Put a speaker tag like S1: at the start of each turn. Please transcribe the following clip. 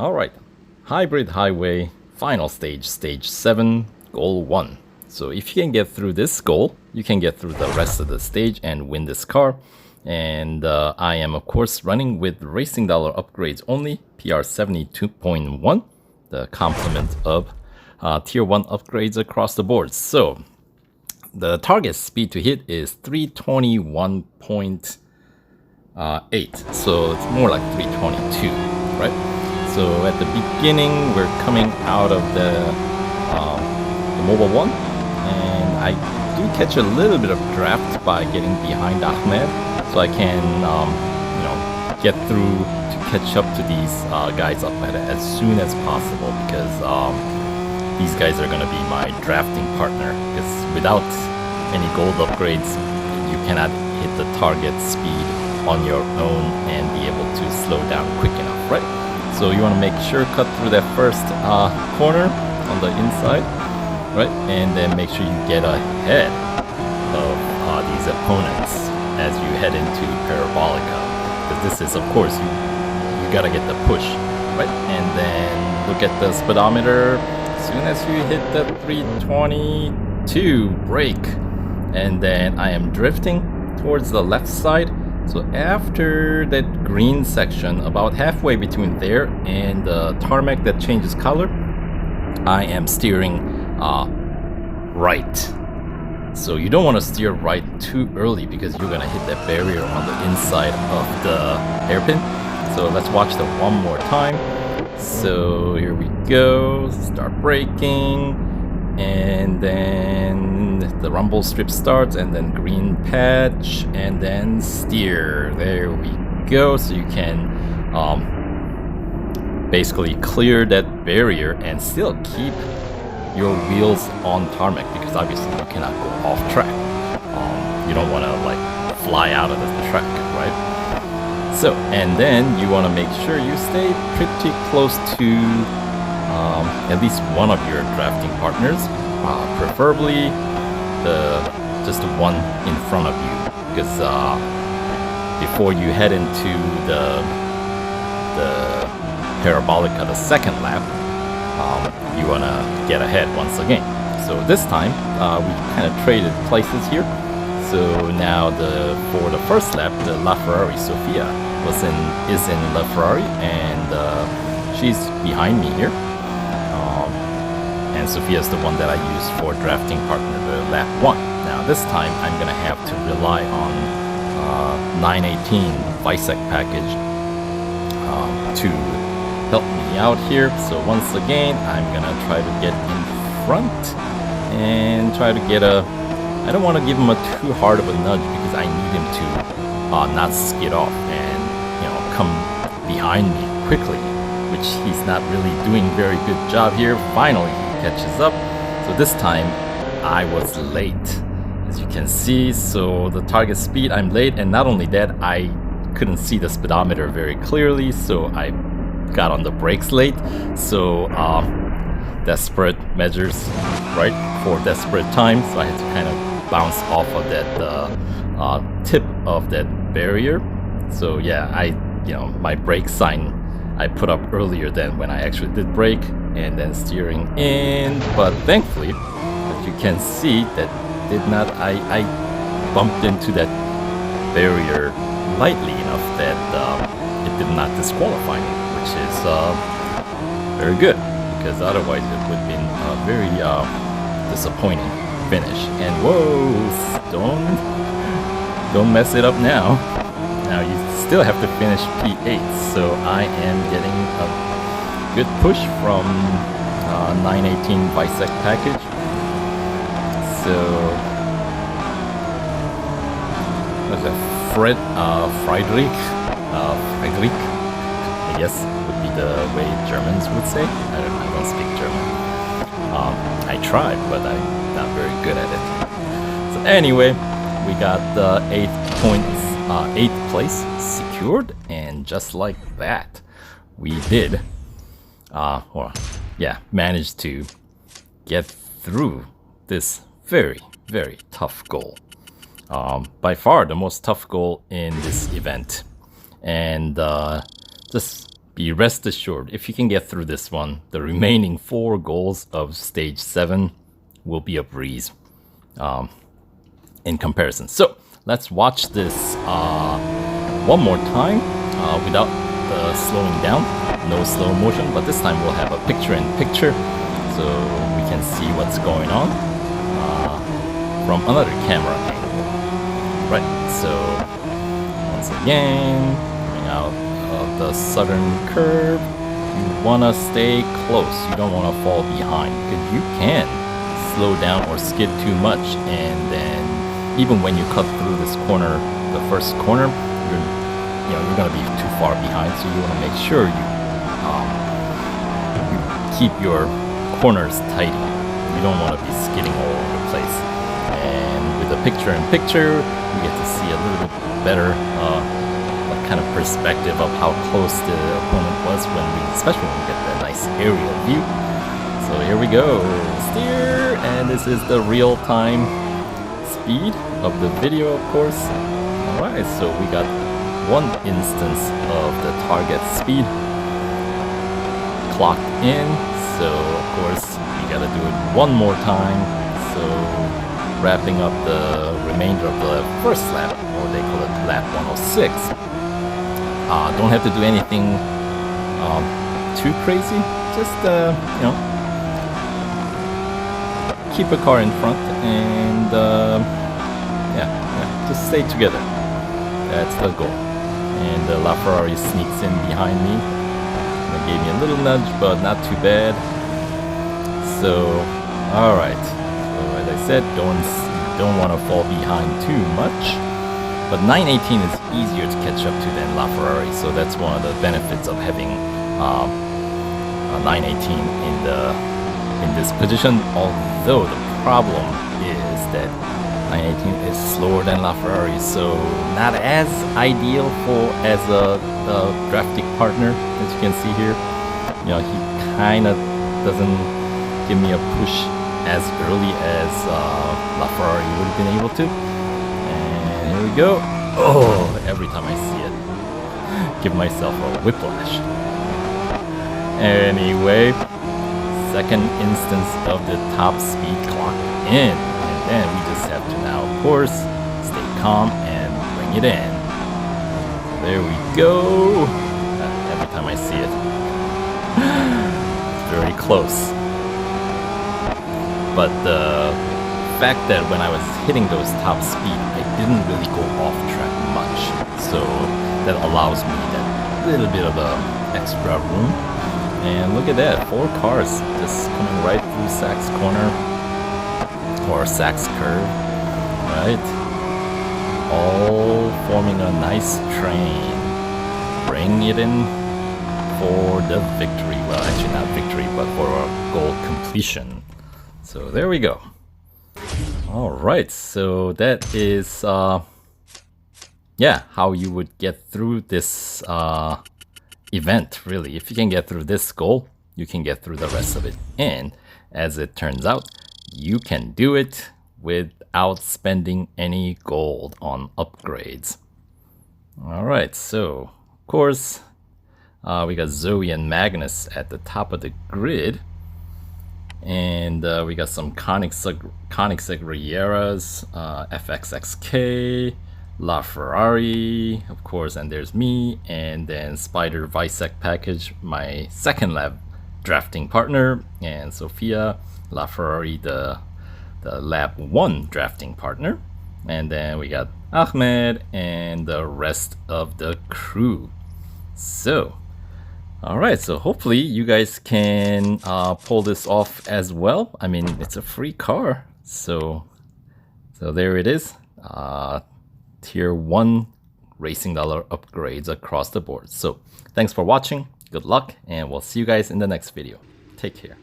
S1: Alright, Hybrid Highway, final stage, stage 7, goal 1. So if you can get through this goal, you can get through the rest of the stage and win this car. And I am of course running with Racing Dollar upgrades only, PR 72.1, the complement of tier 1 upgrades across the board. So the target speed to hit is 321.8, so it's more like 322, right? So at the beginning, we're coming out of the mobile one, and I do catch a little bit of draft by getting behind Ahmed, so I can, get through to catch up to these guys up ahead as soon as possible, because these guys are going to be my drafting partner. Because without any gold upgrades, you cannot hit the target speed on your own and be able to slow down quick enough, right? So you want to make sure cut through that first corner on the inside, right? And then make sure you get ahead of these opponents as you head into Parabolica. Because this is, of course, you gotta get the push, right? And then look at the speedometer. As soon as you hit the 322, brake. And then I am drifting towards the left side. So after that green section, about halfway between there and the tarmac that changes color, I am steering right. So you don't want to steer right too early because you're going to hit that barrier on the inside of the hairpin. So let's watch that one more time. So here we go, start braking. And then the rumble strip starts, and then green patch, and then steer. There we go. So you can basically clear that barrier and still keep your wheels on tarmac, because obviously you cannot go off track. You don't want to like fly out of the track, right? So, and then you want to make sure you stay pretty close to at least one of your drafting partners, preferably just the one in front of you, because before you head into the Parabolica, the second lap, you want to get ahead once again. So this time we kind of traded places here. So now for the first lap, the LaFerrari Sofia is in LaFerrari, and she's behind me here. And Sophia is the one that I use for drafting partner, the lap 1. Now this time I'm going to have to rely on 918 Visec package to help me out here. So once again, I'm going to try to get in front and try to get I don't want to give him a too hard of a nudge, because I need him to not skid off and come behind me quickly, which he's not really doing very good job here. Finally catches up. So this time I was late, as you can see. So the target speed, I'm late, and not only that, I couldn't see the speedometer very clearly, so I got on the brakes late. So desperate measures, right, for desperate times. So I had to kind of bounce off of that tip of that barrier. So yeah, my brake sign I put up earlier than when I actually did brake, and then steering in. But thankfully, as you can see, that did not, I bumped into that barrier lightly enough that it did not disqualify me, which is very good, because otherwise it would have been a very disappointing finish. And whoa, don't mess it up now. Now you still have to finish P8, so I am getting a good push from 918 Visec package. So what's that? Friedrich, I guess would be the way Germans would say. I don't speak German. I tried, but I'm not very good at it. So anyway, we got the 8th place secured, and just like that, we did managed to get through this very, very tough goal. By far the most tough goal in this event, and just be rest assured, if you can get through this one, the remaining 4 goals of stage 7 will be a breeze in comparison. So let's watch this one more time without the slowing down. No slow motion, but this time we'll have a picture-in-picture so we can see what's going on from another camera angle. Right, so once again, coming out of the southern curve, you want to stay close. You don't want to fall behind because you can slow down or skid too much, and then even when you cut through this corner, the first corner, you're going to be too far behind. So you want to make sure you keep your corners tidy. You don't want to be skidding all over the place. And with the picture-in-picture, we get to see a little bit better kind of perspective of how close the opponent was especially when we get that nice aerial view. So here we go, steer, and this is the real-time speed of the video, of course. Alright, so we got one instance of the target speed clocked in, so of course we gotta do it one more time. So wrapping up the remainder of the first lap, or they call it lap 106. Don't have to do anything too crazy, just keep a car in front and just stay together. That's the goal. And LaFerrari sneaks in behind me. They gave me a little nudge, but not too bad. So, alright. So as I said, don't want to fall behind too much. But 918 is easier to catch up to than LaFerrari, so that's one of the benefits of having a 918 in this position. Although the problem is that 918 is slower than LaFerrari, so not as ideal as a drafting partner, as you can see here. He kind of doesn't give me a push as early as LaFerrari would have been able to. And here we go. Oh, every time I see it, give myself a whiplash. Anyway, second instance of the top speed clock in. And then we just have to now, of course, stay calm and bring it in. There we go. Every time I see it. It's very close. But the fact that when I was hitting those top speed, I didn't really go off track much. So that allows me that little bit of extra room. And look at that, 4 cars just coming right through Sachs corner, or Sachs curve, right? All forming a nice train. Bring it in for the victory. Well, actually not victory, but for a goal completion. So there we go. Alright, so that is, how you would get through this event, really. If you can get through this goal, you can get through the rest of it. And as it turns out, you can do it without spending any gold on upgrades. Alright, so of course we got Zoe and Magnus at the top of the grid, and we got some Koenigsegg Rieras, FXXK, LaFerrari, of course, and there's me, and then Spider Visek package, my second lab drafting partner, and Sophia, LaFerrari, the lab 1 drafting partner, and then we got Ahmed and the rest of the crew. So alright, so hopefully you guys can pull this off as well. I mean, it's a free car, so there it is. Tier 1 racing dollar upgrades across the board. So thanks for watching, good luck, and we'll see you guys in the next video. Take care.